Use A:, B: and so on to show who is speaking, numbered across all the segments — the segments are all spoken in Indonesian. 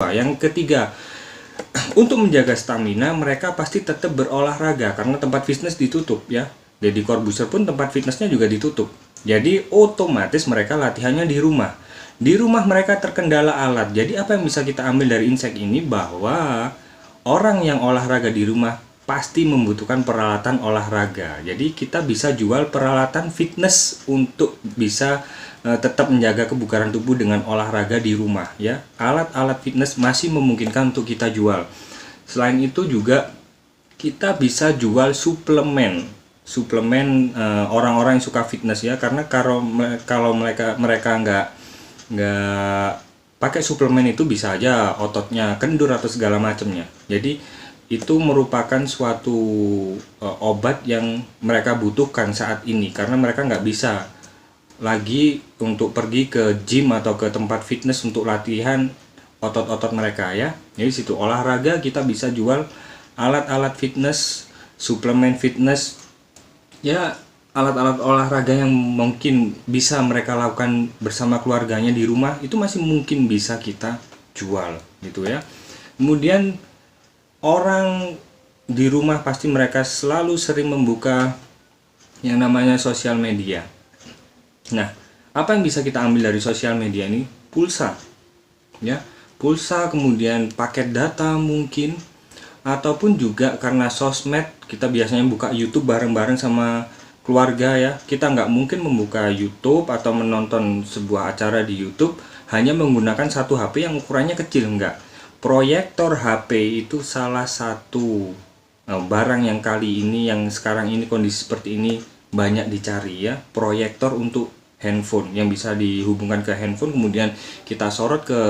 A: lupa. Yang ketiga, untuk menjaga stamina mereka pasti tetap berolahraga karena tempat fitness ditutup ya. Deddy Corbuzier pun tempat fitnessnya juga ditutup. Jadi otomatis mereka latihannya di rumah. Di rumah mereka terkendala alat. Jadi apa yang bisa kita ambil dari insight ini, bahwa orang yang olahraga di rumah pasti membutuhkan peralatan olahraga. Jadi kita bisa jual peralatan fitness untuk bisa tetap menjaga kebugaran tubuh dengan olahraga di rumah ya. Alat-alat fitness masih memungkinkan untuk kita jual. Selain itu juga kita bisa jual suplemen orang-orang yang suka fitness ya, karena kalau mereka nggak pakai suplemen itu bisa aja ototnya kendur atau segala macamnya. Jadi itu merupakan suatu obat yang mereka butuhkan saat ini, karena mereka nggak bisa lagi untuk pergi ke gym atau ke tempat fitness untuk latihan otot-otot mereka ya. Jadi situ olahraga kita bisa jual alat-alat fitness, suplemen fitness ya, alat-alat olahraga yang mungkin bisa mereka lakukan bersama keluarganya di rumah, itu masih mungkin bisa kita jual gitu ya. Kemudian orang di rumah pasti mereka selalu sering membuka yang namanya sosial media. Nah, apa yang bisa kita ambil dari sosial media ini? Pulsa ya, pulsa, kemudian paket data mungkin, ataupun juga karena sosmed kita biasanya buka YouTube bareng-bareng sama keluarga ya. Kita nggak mungkin membuka YouTube atau menonton sebuah acara di YouTube hanya menggunakan satu HP yang ukurannya kecil, enggak. Proyektor HP itu salah satu barang yang kali ini, yang sekarang ini kondisi seperti ini banyak dicari ya. Proyektor untuk handphone yang bisa dihubungkan ke handphone, kemudian kita sorot ke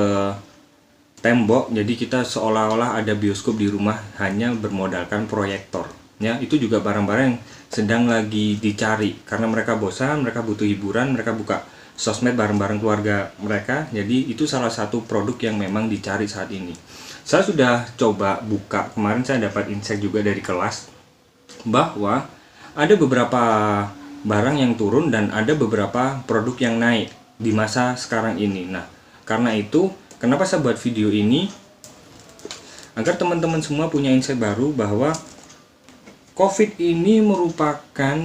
A: tembok, jadi kita seolah-olah ada bioskop di rumah hanya bermodalkan proyektor ya. Itu juga barang-barang yang sedang lagi dicari karena mereka bosan, mereka butuh hiburan, mereka buka sosmed bareng-bareng keluarga mereka. Jadi itu salah satu produk yang memang dicari saat ini. Saya sudah coba buka, kemarin saya dapat insight juga dari kelas bahwa ada beberapa barang yang turun dan ada beberapa produk yang naik di masa sekarang ini. Nah, karena itu kenapa saya buat video ini, agar teman-teman semua punya insight baru bahwa COVID ini merupakan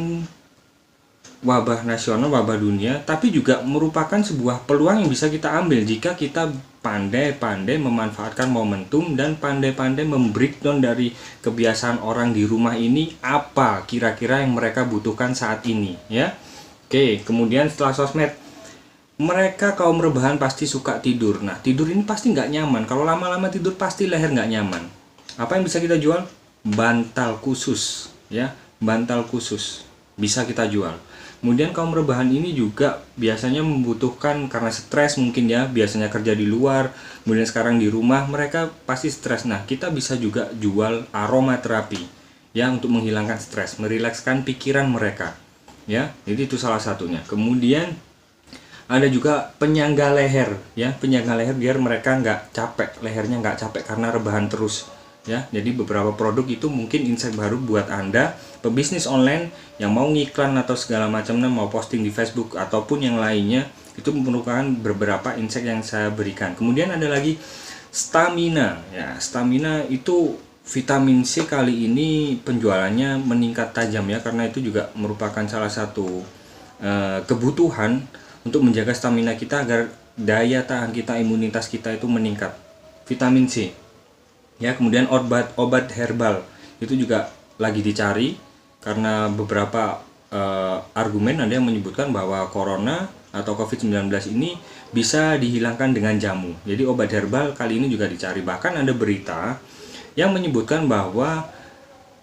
A: wabah nasional, wabah dunia, tapi juga merupakan sebuah peluang yang bisa kita ambil jika kita pandai-pandai memanfaatkan momentum dan pandai-pandai membreakdown dari kebiasaan orang di rumah ini apa kira-kira yang mereka butuhkan saat ini ya. Oke, kemudian setelah sosmed, mereka kaum rebahan pasti suka tidur. Nah, tidur ini pasti nggak nyaman. Kalau lama-lama tidur pasti leher nggak nyaman. Apa yang bisa kita jual? Bantal khusus ya, bantal khusus bisa kita jual. Kemudian kaum rebahan ini juga biasanya membutuhkan, karena stres mungkin ya, biasanya kerja di luar, kemudian sekarang di rumah mereka pasti stres. Nah, kita bisa juga jual aromaterapi ya, untuk menghilangkan stres, merilekskan pikiran mereka ya. Jadi itu salah satunya. Kemudian ada juga penyangga leher ya, penyangga leher biar mereka nggak capek, lehernya nggak capek karena rebahan terus ya. Jadi beberapa produk itu mungkin insight baru buat Anda pebisnis online yang mau ngiklan atau segala macamnya, mau posting di Facebook ataupun yang lainnya. Itu merupakan beberapa insight yang saya berikan. Kemudian ada lagi stamina ya. Stamina itu vitamin C kali ini penjualannya meningkat tajam ya, karena itu juga merupakan salah satu kebutuhan untuk menjaga stamina kita agar daya tahan kita, imunitas kita itu meningkat. Vitamin C ya. Kemudian obat herbal itu juga lagi dicari karena beberapa argumen ada yang menyebutkan bahwa corona atau COVID-19 ini bisa dihilangkan dengan jamu. Jadi obat herbal kali ini juga dicari. Bahkan ada berita yang menyebutkan bahwa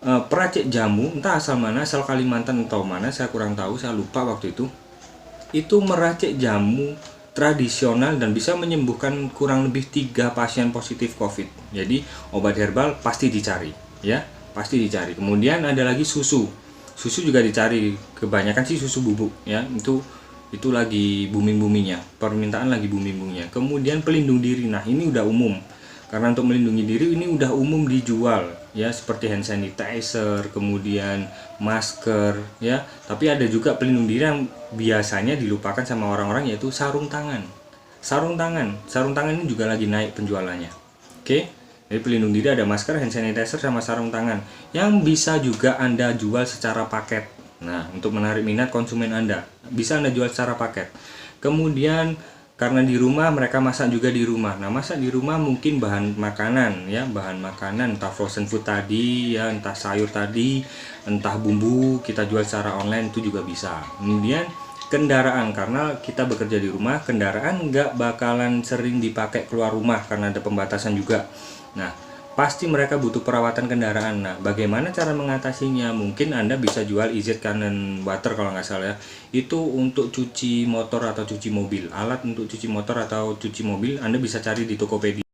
A: peracik jamu, entah asal mana, asal Kalimantan atau mana, saya kurang tahu, saya lupa waktu itu meracik jamu tradisional dan bisa menyembuhkan kurang lebih 3 pasien positif COVID. Jadi obat herbal pasti dicari ya, pasti dicari. Kemudian ada lagi susu juga dicari, kebanyakan sih susu bubuk ya, itu lagi booming-boomingnya, permintaan lagi booming-boomingnya. Kemudian pelindung diri, nah ini udah umum, karena untuk melindungi diri ini udah umum dijual ya, seperti hand sanitizer, kemudian masker ya. Tapi ada juga pelindung diri yang biasanya dilupakan sama orang-orang, yaitu sarung tangan. Sarung tangan ini juga lagi naik penjualannya Oke, jadi pelindung diri ada masker, hand sanitizer, sama sarung tangan yang bisa juga Anda jual secara paket. Nah, untuk menarik minat konsumen Anda, bisa Anda jual secara paket. Kemudian karena di rumah mereka masak juga di rumah. Nah, masak di rumah mungkin bahan makanan ya, bahan makanan entah frozen food tadi ya, entah sayur tadi, entah bumbu kita jual secara online itu juga bisa. Kemudian kendaraan, karena kita bekerja di rumah, kendaraan nggak bakalan sering dipakai keluar rumah karena ada pembatasan juga. Nah, pasti mereka butuh perawatan kendaraan. Nah, bagaimana cara mengatasinya? Mungkin Anda bisa jual EZ Cannon Water kalau nggak salah ya. Itu untuk cuci motor atau cuci mobil. Alat untuk cuci motor atau cuci mobil Anda bisa cari di Tokopedia.